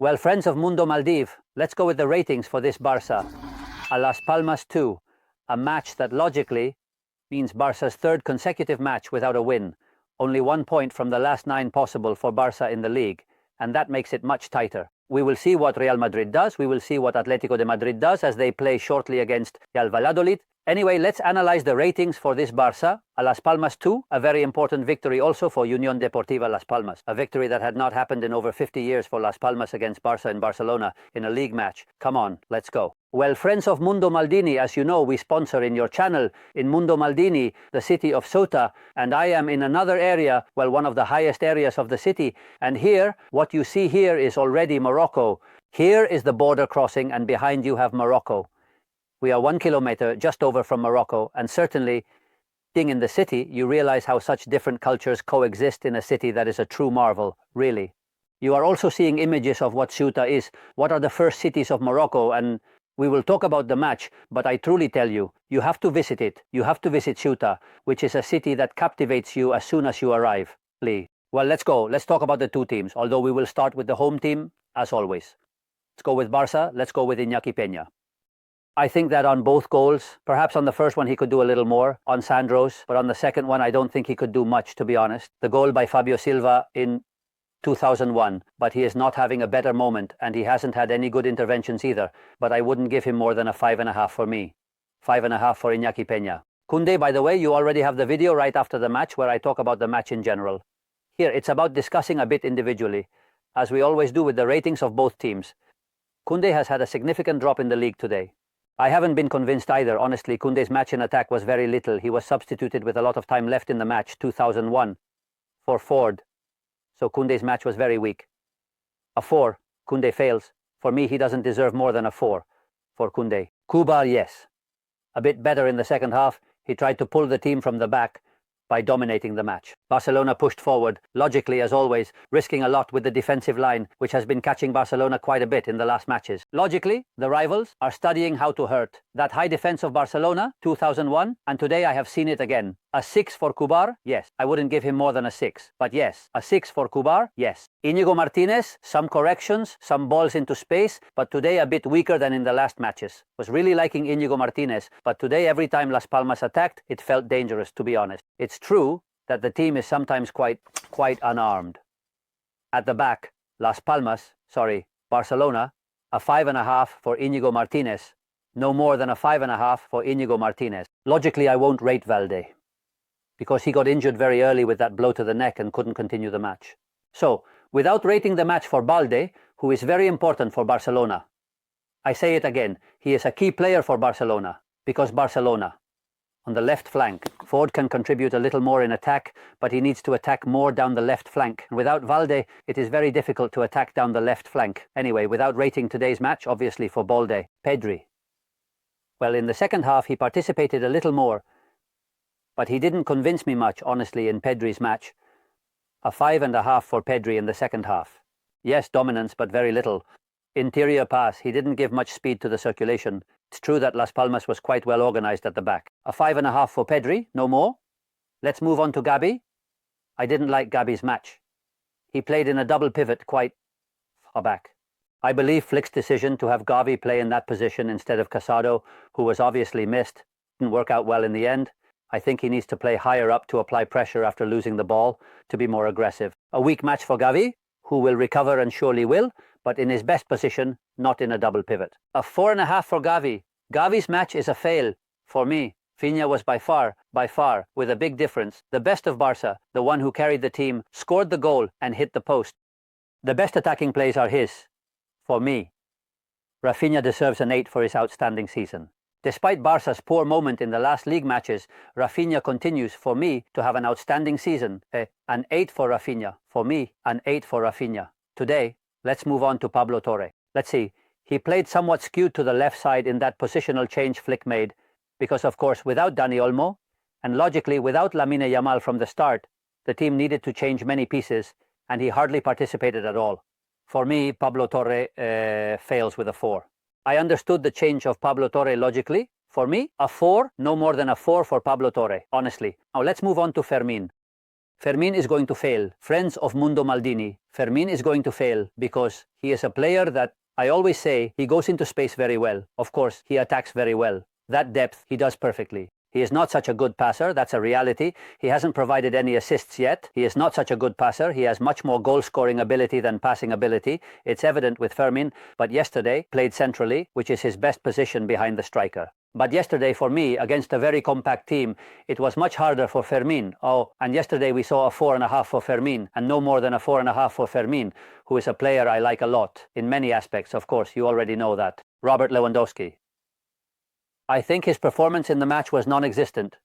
Well, friends of Mundo Maldive, let's go with the ratings for this Barca. A Las Palmas 2, a match that logically means Barca's third consecutive match without a win. Only 1 point from the last 9 possible for Barca in the league, and that makes it much tighter. We will see what Real Madrid does, we will see what Atletico de Madrid does as they play shortly against Real Valladolid. Anyway, let's analyze the ratings for this Barca. A Las Palmas 2, a very important victory also for Unión Deportiva Las Palmas. A victory that had not happened in over 50 years for Las Palmas against Barca in Barcelona in a league match. Come on, let's go. Well, friends of Mundo Maldini, as you know, we sponsor in your channel in Mundo Maldini, the city of Ceuta, and I am in another area, well, one of the highest areas of the city. And here, what you see here is already Morocco. Here is the border crossing, and behind you have Morocco. We are 1 kilometer just over from Morocco, and certainly, being in the city, you realize how such different cultures coexist in a city that is a true marvel, really. You are also seeing images of what Ceuta is. What are the first cities of Morocco? And we will talk about the match, but I truly tell you, you have to visit it. You have to visit Ceuta, which is a city that captivates you as soon as you arrive. Well, let's go. Let's talk about the two teams, although we will start with the home team, as always. Let's go with Barca. Let's go with Iñaki Peña. I think that on both goals, perhaps on the first one he could do a little more, on Sandro's, but on the second one I don't think he could do much, to be honest. The goal by Fabio Silva in 2001, but he is not having a better moment, and he hasn't had any good interventions either, but I wouldn't give him more than a 5.5 for me. 5.5 for Iñaki Peña. Koundé, by the way, you already have the video right after the match where I talk about the match in general. Here, it's about discussing a bit individually, as we always do with the ratings of both teams. Koundé has had a significant drop in the league today. I haven't been convinced either, honestly. Koundé's match in attack was very little. He was substituted with a lot of time left in the match, 2001, for Ford. So Koundé's match was very weak. A 4, Koundé fails. For me, he doesn't deserve more than a 4 for Koundé. Kuba, yes. A bit better in the second half. He tried to pull the team from the back by dominating the match. Barcelona pushed forward, logically as always, risking a lot with the defensive line, which has been catching Barcelona quite a bit in the last matches. Logically, the rivals are studying how to hurt. That high defense of Barcelona, 2001, and today I have seen it again. A 6 for Kubar? Yes. I wouldn't give him more than a 6. But yes, a 6 for Kubar? Yes. Íñigo Martínez, some corrections, some balls into space, but today a bit weaker than in the last matches. Was really liking Íñigo Martínez, but today every time Las Palmas attacked, it felt dangerous, to be honest. It's true that the team is sometimes quite unarmed. At the back, Barcelona, a 5.5 for Íñigo Martínez. No more than a 5.5 for Íñigo Martínez. Logically, I won't rate Valde, because he got injured very early with that blow to the neck and couldn't continue the match. So, without rating the match for Balde, who is very important for Barcelona, I say it again, he is a key player for Barcelona, because Barcelona, on the left flank, Ford can contribute a little more in attack, but he needs to attack more down the left flank. Without Valde, it is very difficult to attack down the left flank. Anyway, without rating today's match, obviously for Balde, Pedri. Well, in the second half, he participated a little more, but he didn't convince me much, honestly, in Pedri's match. A 5.5 for Pedri in the second half. Yes, dominance, but very little. Interior pass, he didn't give much speed to the circulation. It's true that Las Palmas was quite well organized at the back. A 5.5 for Pedri, no more. Let's move on to Gavi. I didn't like Gavi's match. He played in a double pivot quite far back. I believe Flick's decision to have Gavi play in that position instead of Casado, who was obviously missed, didn't work out well in the end. I think he needs to play higher up to apply pressure after losing the ball, to be more aggressive. A weak match for Gavi, who will recover and surely will, but in his best position, not in a double pivot. A 4.5 for Gavi. Gavi's match is a fail, for me. Raphinha was by far, with a big difference, the best of Barca, the one who carried the team, scored the goal and hit the post. The best attacking plays are his, for me. Raphinha deserves an 8 for his outstanding season. Despite Barca's poor moment in the last league matches, Raphinha continues, for me, to have an outstanding season. An 8 for Raphinha. For me, an 8 for Raphinha. Today, let's move on to Pablo Torre. Let's see. He played somewhat skewed to the left side in that positional change Flick made, because of course without Dani Olmo, and logically without Lamine Yamal from the start, the team needed to change many pieces, and he hardly participated at all. For me, Pablo Torre fails with a 4. I understood the change of Pablo Torre logically. For me, a 4, no more than a 4 for Pablo Torre, honestly. Now let's move on to Fermín. Fermin is going to fail. Friends of Mundo Maldini, Fermin is going to fail because he is a player that I always say he goes into space very well. Of course, he attacks very well. That depth he does perfectly. He is not such a good passer, that's a reality. He hasn't provided any assists yet. He is not such a good passer. He has much more goal-scoring ability than passing ability. It's evident with Fermin, but yesterday played centrally, which is his best position behind the striker. But yesterday, for me, against a very compact team, it was much harder for Fermin. Oh, and yesterday we saw a 4.5 for Fermin, and no more than a 4.5 for Fermin, who is a player I like a lot, in many aspects, of course, you already know that. Robert Lewandowski. I think his performance in the match was non-existent.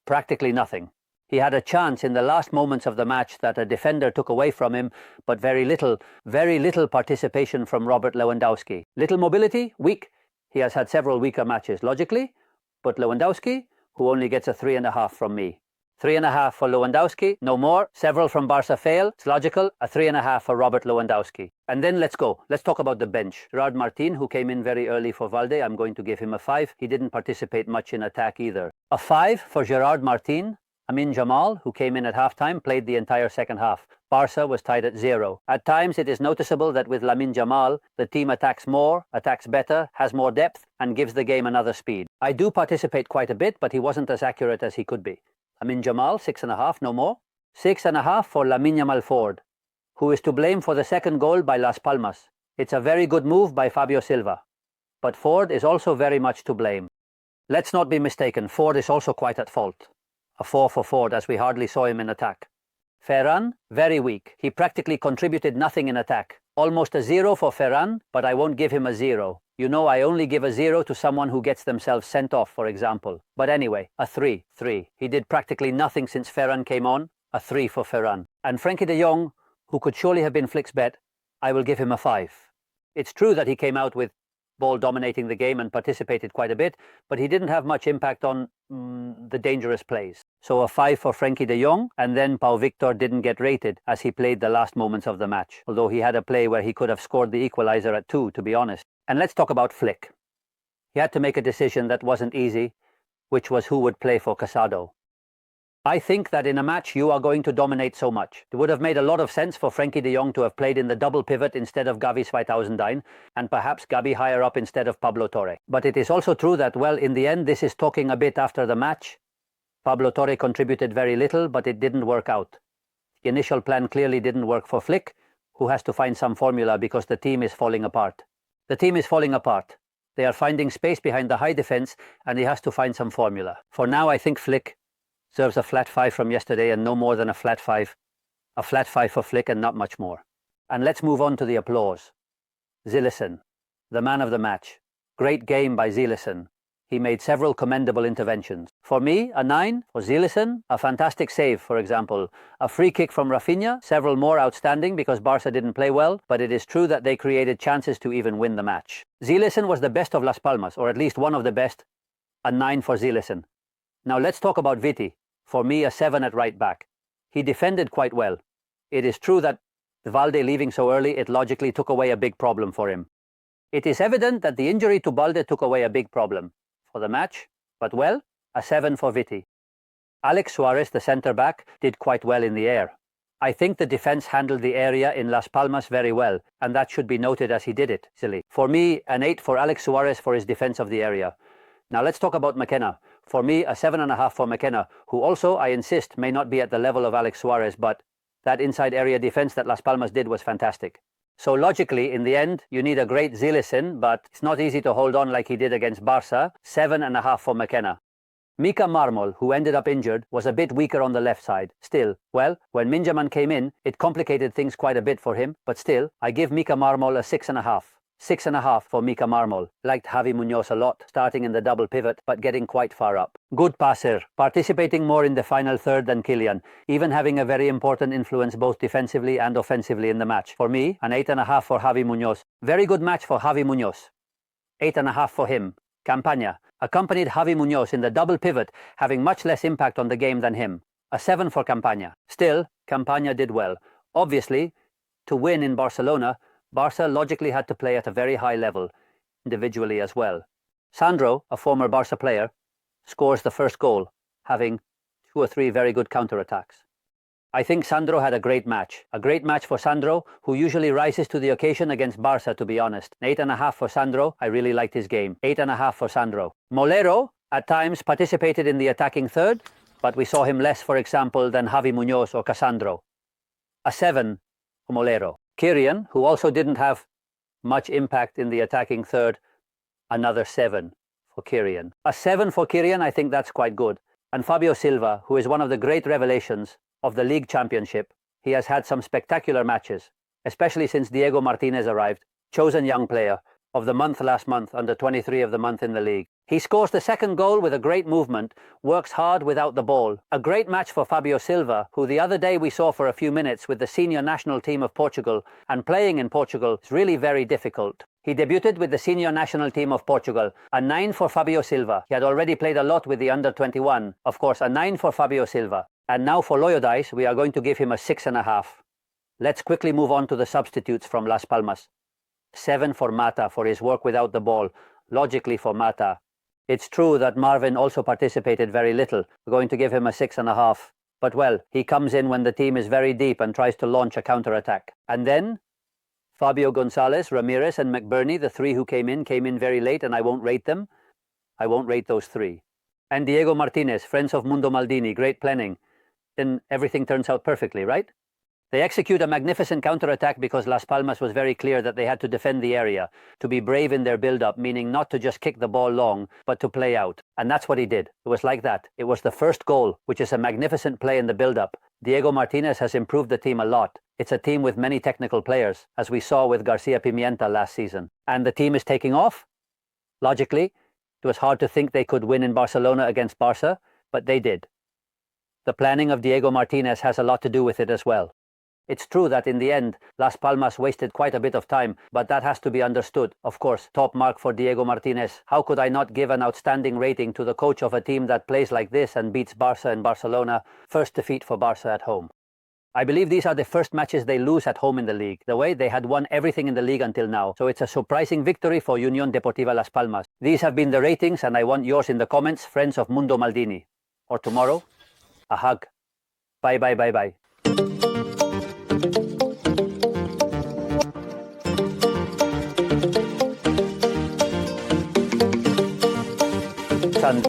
Practically nothing. He had a chance in the last moments of the match that a defender took away from him, but very little participation from Robert Lewandowski. Little mobility, weak. He has had several weaker matches, logically, but Lewandowski, who only gets a 3.5 from me. 3.5 for Lewandowski, no more. Several from Barca fail, it's logical. A 3.5 for Robert Lewandowski. And then let's go. Let's talk about the bench. Gerard Martin, who came in very early for Valde, I'm going to give him a 5. He didn't participate much in attack either. A 5 for Gerard Martin. Lamine Yamal, who came in at halftime, played the entire second half. Barca was tied at 0. At times, it is noticeable that with Lamine Yamal, the team attacks more, attacks better, has more depth, and gives the game another speed. I do participate quite a bit, but he wasn't as accurate as he could be. Lamine Yamal, 6.5, no more. 6.5 for Lamine Yamal Ford, who is to blame for the second goal by Las Palmas. It's a very good move by Fabio Silva. But Ford is also very much to blame. Let's not be mistaken, Ford is also quite at fault. A 4 for Ford, as we hardly saw him in attack. Ferran, very weak. He practically contributed nothing in attack. Almost a 0 for Ferran, but I won't give him a 0. You know, I only give a 0 to someone who gets themselves sent off, for example. But anyway, a 3. He did practically nothing since Ferran came on. A 3 for Ferran. And Frenkie de Jong, who could surely have been Flick's bet, I will give him a 5. It's true that he came out with ball dominating the game and participated quite a bit, but he didn't have much impact on the dangerous plays. So a 5 for Frenkie de Jong, and then Pau Victor didn't get rated as he played the last moments of the match, although he had a play where he could have scored the equalizer at 2, to be honest. And let's talk about Flick. He had to make a decision that wasn't easy, which was who would play for Casado. I think that in a match you are going to dominate so much. It would have made a lot of sense for Frenkie de Jong to have played in the double pivot instead of Gavi 2009, and perhaps Gavi higher up instead of Pablo Torre. But it is also true that, well, in the end, this is talking a bit after the match. Pablo Torre contributed very little, but it didn't work out. The initial plan clearly didn't work for Flick, who has to find some formula because the team is falling apart. The team is falling apart. They are finding space behind the high defense, and he has to find some formula. For now, I think Flick serves a flat 5 from yesterday and no more than a flat 5. A flat 5 for Flick and not much more. And let's move on to the applause. Zillissen, the man of the match. Great game by Zillissen. He made several commendable interventions. For me, a 9. For Zillissen, a fantastic save, for example. A free kick from Raphinha, several more outstanding because Barca didn't play well, but it is true that they created chances to even win the match. Zillissen was the best of Las Palmas, or at least one of the best. A 9 for Zillissen. Now let's talk about Viti. For me, a 7 at right back. He defended quite well. It is true that Valde leaving so early, it logically took away a big problem for him. It is evident that the injury to Balde took away a big problem for the match, but well, a 7 for Viti. Alex Suarez, the centre-back, did quite well in the air. I think the defence handled the area in Las Palmas very well, and that should be noted as he did it, silly. For me, an 8 for Alex Suarez for his defence of the area. Now let's talk about McKenna. For me, a 7.5 for McKenna, who also, I insist, may not be at the level of Alex Suarez, but that inside area defense that Las Palmas did was fantastic. So logically, in the end, you need a great Zillissen, but it's not easy to hold on like he did against Barca. 7.5 for McKenna. Mika Marmol, who ended up injured, was a bit weaker on the left side. Still, well, when Minjaman came in, it complicated things quite a bit for him, but still, I give Mika Marmol a 6.5. 6.5 for Mika Marmol. Liked Javi Munoz a lot, starting in the double pivot, but getting quite far up. Good passer, participating more in the final third than Kylian, even having a very important influence both defensively and offensively in the match. For me, an 8.5 for Javi Munoz. Very good match for Javi Munoz. 8.5 for him. Campaña accompanied Javi Munoz in the double pivot, having much less impact on the game than him. A 7 for Campaña. Still, Campaña did well. Obviously, to win in Barcelona, Barca logically had to play at a very high level, individually as well. Sandro, a former Barca player, scores the first goal, having 2 or 3 very good counter-attacks. I think Sandro had a great match. A great match for Sandro, who usually rises to the occasion against Barca, to be honest. 8.5 for Sandro. I really liked his game. 8.5 for Sandro. Moleiro, at times, participated in the attacking third, but we saw him less, for example, than Javi Munoz or Cassandro. A 7 for Moleiro. Kyrian, who also didn't have much impact in the attacking third, another 7 for Kyrian. A 7 for Kyrian, I think that's quite good. And Fabio Silva, who is one of the great revelations of the League Championship. He has had some spectacular matches, especially since Diego Martinez arrived, chosen young player of the month last month, under 23 of the month in the league. He scores the second goal with a great movement, works hard without the ball. A great match for Fabio Silva, who the other day we saw for a few minutes with the senior national team of Portugal, and playing in Portugal is really very difficult. He debuted with the senior national team of Portugal. A 9 for Fabio Silva. He had already played a lot with the under-21. Of course, a 9 for Fabio Silva. And now for Loyodice, we are going to give him a 6.5. Let's quickly move on to the substitutes from Las Palmas. 7 for Mata for his work without the ball. Logically for Mata. It's true that Marvin also participated very little. We're going to give him a 6.5. But well, he comes in when the team is very deep and tries to launch a counter-attack. And then Fabio Gonzalez, Ramirez and McBurney, the 3 who came in very late, and I won't rate them. I won't rate those 3. And Diego Martinez, friends of Mundo Maldini, great planning. Then everything turns out perfectly, right? They execute a magnificent counter-attack because Las Palmas was very clear that they had to defend the area, to be brave in their build-up, meaning not to just kick the ball long, but to play out. And that's what he did. It was like that. It was the first goal, which is a magnificent play in the build-up. Diego Martinez has improved the team a lot. It's a team with many technical players, as we saw with Garcia Pimienta last season. And the team is taking off. Logically, it was hard to think they could win in Barcelona against Barca, but they did. The planning of Diego Martinez has a lot to do with it as well. It's true that in the end, Las Palmas wasted quite a bit of time, but that has to be understood. Of course, top mark for Diego Martinez. How could I not give an outstanding rating to the coach of a team that plays like this and beats Barca in Barcelona? First defeat for Barca at home. I believe these are the first matches they lose at home in the league. The way they had won everything in the league until now. So it's a surprising victory for Unión Deportiva Las Palmas. These have been the ratings, and I want yours in the comments, friends of Mundo Maldini. Or tomorrow, a hug. Bye, bye, bye, bye.